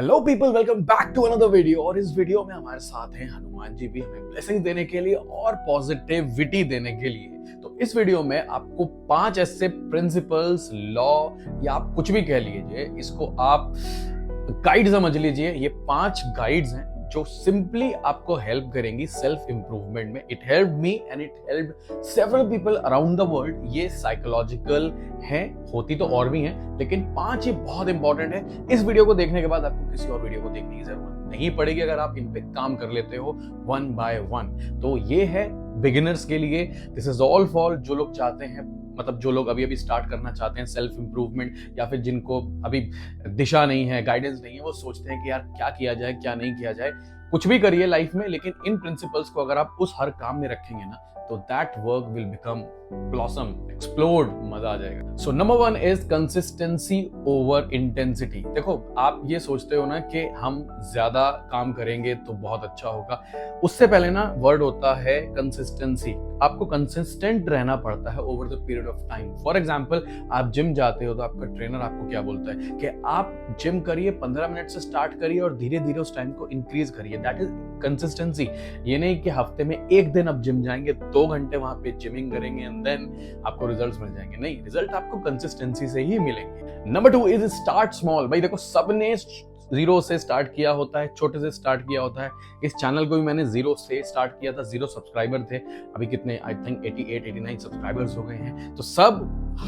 Hello people, welcome back to another video. और इस video में हमारे साथ हैं हनुमान जी भी, हमें ब्लेसिंग देने के लिए और पॉजिटिविटी देने के लिए। तो इस वीडियो में आपको 5 ऐसे प्रिंसिपल्स, लॉ या आप कुछ भी कह लीजिए, इसको आप गाइड समझ लीजिए। ये 5 गाइड्स हैं जो सिंपली आपको हेल्प करेंगी सेल्फ इंप्रूवमेंट में। It help me and it help several people around the world. ये साइकोलॉजिकल हैं, होती तो और भी हैं, लेकिन 5 ये बहुत इंपॉर्टेंट है। इस वीडियो को देखने के बाद आपको किसी और वीडियो को देखने की जरूरत नहीं पड़ेगी अगर आप इन पे काम कर लेते हो वन बाय वन। तो ये है बिगिनर्स के लिए। दिस इज ऑल फॉर जो लोग चाहते हैं, मतलब जो लोग अभी अभी स्टार्ट करना चाहते हैं सेल्फ इंप्रूवमेंट, या फिर जिनको अभी दिशा नहीं है, गाइडेंस नहीं है, वो सोचते हैं कि यार क्या किया जाए क्या नहीं किया जाए। कुछ भी करिए लाइफ में, लेकिन इन प्रिंसिपल्स को अगर आप उस हर काम में रखेंगे ना, तो that work will become blossom, explode, मजा आ जाएगा। So number 1 is consistency over intensity. देखो, आप ये सोचते हो ना कि हम ज्यादा काम करेंगे तो बहुत अच्छा होगा। उससे पहले ना वर्ड होता है कंसिस्टेंसी। आपको कंसिस्टेंट रहना पड़ता है over the period of time. For example, आप जिम जाते हो तो आपका ट्रेनर आपको क्या बोलता है कि आप जिम करिए, 15 मिनट से स्टार्ट करिए और धीरे धीरे उस टाइम को इंक्रीज करिए। That is consistency. ये नहीं कि हफ्ते में एक दिन आप जिम जाएंगे, 2 घंटे वहां पे जिमिंग करेंगे एंड देन आपको रिजल्ट्स मिल जाएंगे। नहीं, रिजल्ट आपको कंसिस्टेंसी से ही मिलेंगे। Number 2 is start small. भाई देखो, सबने जीरो से स्टार्ट किया होता है, छोटे से स्टार्ट किया होता है। इस चैनल को भी मैंने जीरो से स्टार्ट किया था, 0 सब्सक्राइबर थे। अभी कितने, आई थिंक 88-89 सब्सक्राइबर्स हो गए हैं। तो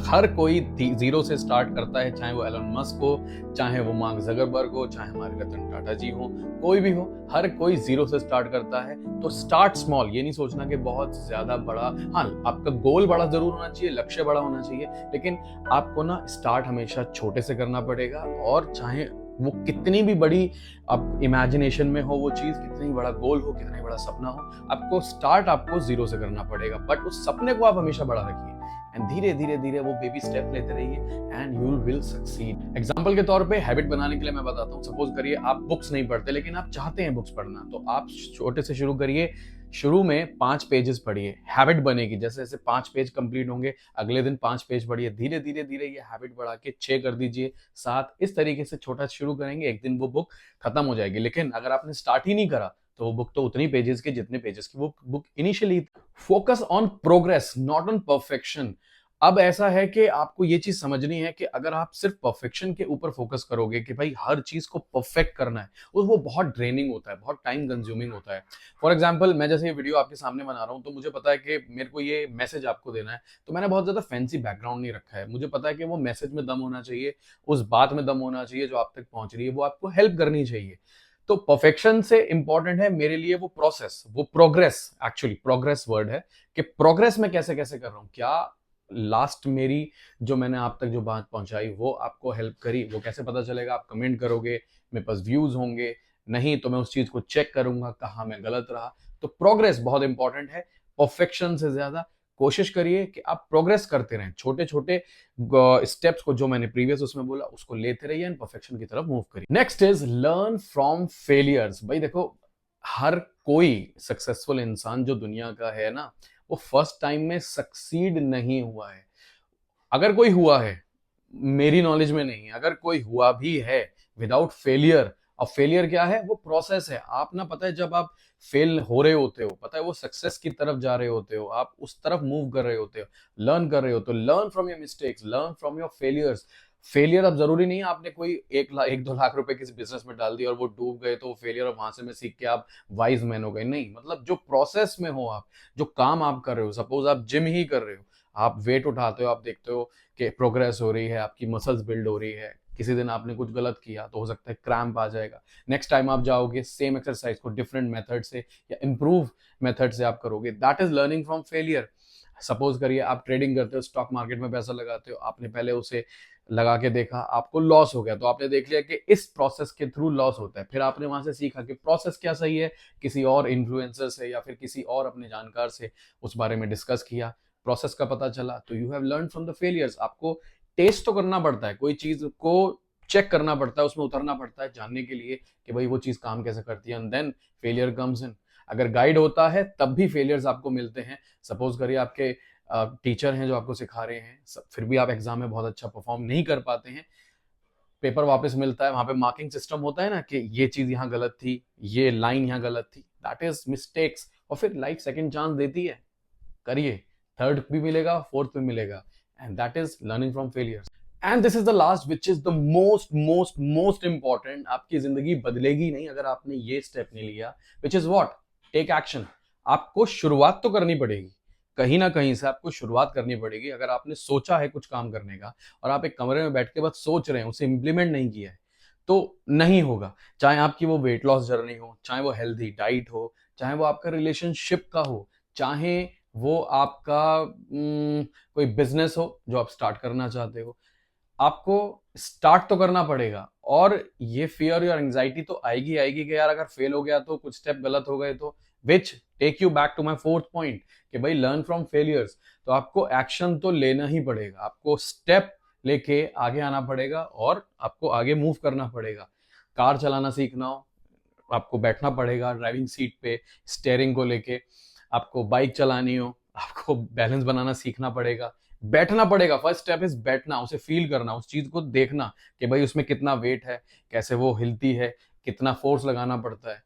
हर कोई जीरो से स्टार्ट करता है, चाहे वो एलन मस्क हो, चाहे वो मार्क ज़करबर्ग हो, चाहे हमारे रतन टाटा जी हो, कोई भी हो, हर कोई जीरो से स्टार्ट करता है। तो स्टार्ट स्मॉल। ये नहीं सोचना कि बहुत ज्यादा बड़ा। हाँ, आपका गोल बड़ा जरूर होना चाहिए, लक्ष्य बड़ा होना चाहिए, लेकिन आपको ना स्टार्ट हमेशा छोटे से करना पड़ेगा। और चाहे वो कितनी भी बड़ी आप इमेजिनेशन में हो वो चीज, कितनी बड़ा गोल हो, कितना ही बड़ा सपना हो, आपको स्टार्ट आपको जीरो से करना पड़ेगा। बट उस सपने को आप हमेशा बड़ा रखिए एंड धीरे धीरे धीरे वो बेबी स्टेप लेते रहिए and you will succeed. Example के तौर पे हैबिट बनाने के लिए मैं बताता हूँ। सपोज करिए आप बुक्स नहीं पढ़ते, लेकिन आप चाहते हैं बुक्स पढ़ना, तो आप छोटे से शुरू करिए। शुरू में 5 पेजेस पढ़िए, हैबिट बनेगी। जैसे जैसे 5 पेज कंप्लीट होंगे, अगले दिन 5 पेज पढ़िए। धीरे धीरे धीरे ये हैबिट बढ़ा के 6 कर दीजिए, 7। इस तरीके से छोटा शुरू करेंगे, एक दिन वो बुक खत्म हो जाएगी। लेकिन अगर आपने स्टार्ट ही नहीं करा तो वो बुक तो उतनी पेजेस की जितने पेजेस की वो book initially. Focus on progress, not on perfection. अब ऐसा है कि आपको ये चीज समझनी है कि अगर आप सिर्फ परफेक्शन के ऊपर फोकस करोगे कि भाई हर चीज को परफेक्ट करना है, और वो बहुत ड्रेनिंग होता है, बहुत टाइम कंज्यूमिंग होता है। फॉर एग्जाम्पल, मैं जैसे ये वीडियो आपके सामने बना रहा हूँ, तो मुझे पता है कि मेरे को ये मैसेज आपको देना है, तो मैंने बहुत ज्यादा फैंसी बैकग्राउंड नहीं रखा है। मुझे पता है कि वो मैसेज में दम होना चाहिए, उस बात में दम होना चाहिए जो आप तक पहुंच रही है, वो आपको हेल्प करनी चाहिए। तो परफेक्शन से इंपॉर्टेंट है मेरे लिए वो प्रोसेस, वो प्रोग्रेस। एक्चुअली प्रोग्रेस वर्ड है कि प्रोग्रेस में कैसे कैसे कर रहा हूँ, क्या लास्ट मेरी जो मैंने आप तक जो बात पहुंचाई वो आपको हेल्प करी। वो कैसे पता चलेगा? आप कमेंट करोगे, मेरे पास व्यूज होंगे, नहीं तो मैं उस चीज को चेक करूंगा कहाँ मैं गलत रहा। तो प्रोग्रेस बहुत इंपॉर्टेंट है, परफेक्शन से ज्यादा। कोशिश करिए कि आप प्रोग्रेस करते रहें, छोटे छोटे स्टेप्स को, जो मैंने प्रीवियस उसमें बोला, उसको लेते रहिए एंड परफेक्शन की तरफ मूव करिए। Next is learn from failures. भाई देखो, हर कोई सक्सेसफुल इंसान जो दुनिया का है ना, वो फर्स्ट टाइम में सक्सीड नहीं हुआ है। अगर कोई हुआ है, मेरी नॉलेज में नहीं है, अगर कोई हुआ भी है विदाउट फेलियर। और फेलियर क्या है? वो प्रोसेस है। आप ना, पता है, जब आप फेल हो रहे होते हो, पता है वो सक्सेस की तरफ जा रहे होते हो, आप उस तरफ मूव कर रहे होते हो, लर्न कर रहे हो। तो learn from your mistakes, learn from your failures. Failure अब जरूरी नहीं है आपने कोई 1-2 लाख रुपए किसी बिजनेस में डाल दिया और वो डूब गए तो वो फेलियर, और वहां से मैं सीख के आप वाइज मैन हो गए। नहीं, मतलब जो प्रोसेस में हो आप, जो काम आप कर रहे हो, सपोज आप जिम ही कर रहे हो, आप वेट उठाते हो, आप देखते हो कि प्रोग्रेस हो रही है, आपकी मसल्स बिल्ड हो रही है। किसी दिन आपने कुछ गलत किया तो हो सकता है क्रैम्प आ जाएगा। नेक्स्ट टाइम आप जाओगे, सेम एक्सरसाइज को डिफरेंट मेथड से या इंप्रूव मेथड से आप करोगे। That is learning from failure. Suppose करिए आप ट्रेडिंग करते हो, स्टॉक मार्केट में पैसा लगाते हो, आपने पहले उसे लगा के देखा, आपको लॉस हो गया, तो आपने देख लिया कि इस प्रोसेस के थ्रू लॉस होता है। फिर आपने वहां से सीखा कि प्रोसेस क्या सही है, किसी और इन्फ्लुएंसर से या फिर किसी और अपने जानकार से उस बारे में डिस्कस किया, प्रोसेस का पता चला, तो you have learn from the failures. आपको टेस्ट तो करना पड़ता है, कोई चीज को चेक करना पड़ता है, उसमें उतरना पड़ता है जानने के लिए कि भाई वो चीज काम कैसे करती है, and then failure comes in. अगर गाइड होता है तब भी फेलियर्स आपको मिलते हैं। सपोज करिए आपके टीचर हैं जो आपको सिखा रहे हैं, फिर भी आप एग्जाम में बहुत अच्छा परफॉर्म नहीं कर पाते हैं, पेपर वापस मिलता है, वहां पे मार्किंग सिस्टम होता है ना कि ये चीज यहाँ गलत थी, ये लाइन यहाँ गलत थी, दैट इज मिस्टेक्स। और फिर लाइफ सेकंड चांस देती है, करिए, थर्ड भी मिलेगा, फोर्थ भी मिलेगा, and that is learning from failures. And this is the last which is the most most most important. आपकी जिंदगी बदलेगी नहीं अगर आपने ये स्टेप नहीं लिया, which is what, take action. आपको शुरुआत तो करनी पड़ेगी, कहीं ना कहीं से आपको शुरुआत करनी पड़ेगी। अगर आपने सोचा है कुछ काम करने का और आप एक कमरे में बैठ के बस सोच रहे हैं, उसे इंप्लीमेंट नहीं किया है, तो नहीं होगा। चाहे आपकी वो वेट लॉस जर्नी हो, चाहे वो हेल्थी डाइट हो, चाहे वो आपका रिलेशनशिप का हो, चाहे वो आपका कोई बिजनेस हो जो आप स्टार्ट करना चाहते हो, आपको स्टार्ट तो करना पड़ेगा। और ये फियर और एंजाइटी तो आएगी आएगी कि यार अगर फेल हो गया तो, कुछ स्टेप गलत हो गए तो, which take you back to my fourth point कि भाई लर्न फ्रॉम फेलियर्स। तो आपको एक्शन तो लेना ही पड़ेगा, आपको स्टेप लेके आगे आना पड़ेगा और आपको आगे मूव करना पड़ेगा। कार चलाना सीखना हो, आपको बैठना पड़ेगा ड्राइविंग सीट पे स्टेयरिंग को लेके। आपको बाइक चलानी हो, आपको बैलेंस बनाना सीखना पड़ेगा, बैठना पड़ेगा। फर्स्ट स्टेप इज बैठना, उसे फील करना, उस चीज को देखना कि भाई उसमें कितना वेट है, कैसे वो हिलती है, कितना फोर्स लगाना पड़ता है।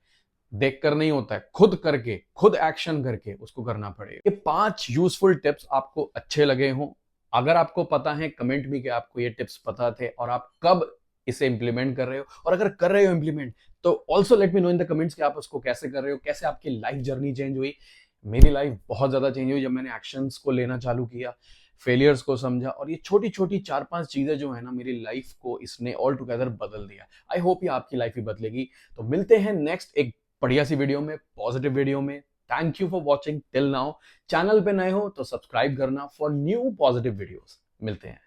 देख कर नहीं होता है, खुद करके, खुद एक्शन करके उसको करना पड़ेगा। ये 5 यूजफुल टिप्स आपको अच्छे लगे हों, अगर आपको पता है कमेंट भी कि आपको ये टिप्स पता थे और आप कब इसे इंप्लीमेंट कर रहे हो, और अगर कर रहे हो इंप्लीमेंट तो also let me know in the comments कि आप उसको कैसे कर रहे हो, कैसे आपकी लाइफ जर्नी चेंज हुई। मेरी लाइफ बहुत ज्यादा चेंज हुई जब मैंने एक्शंस को लेना चालू किया, फेलियर्स को समझा, और ये छोटी छोटी 4-5 चीजें जो है ना, मेरी लाइफ को इसने ऑल टुगेदर बदल दिया। आई होप ये आपकी लाइफ भी बदलेगी। तो मिलते हैं नेक्स्ट एक बढ़िया सी वीडियो में, पॉजिटिव वीडियो में। Thank you for watching till now. Channel पे नए हो तो सब्सक्राइब करना फॉर न्यू पॉजिटिव वीडियोस। मिलते हैं।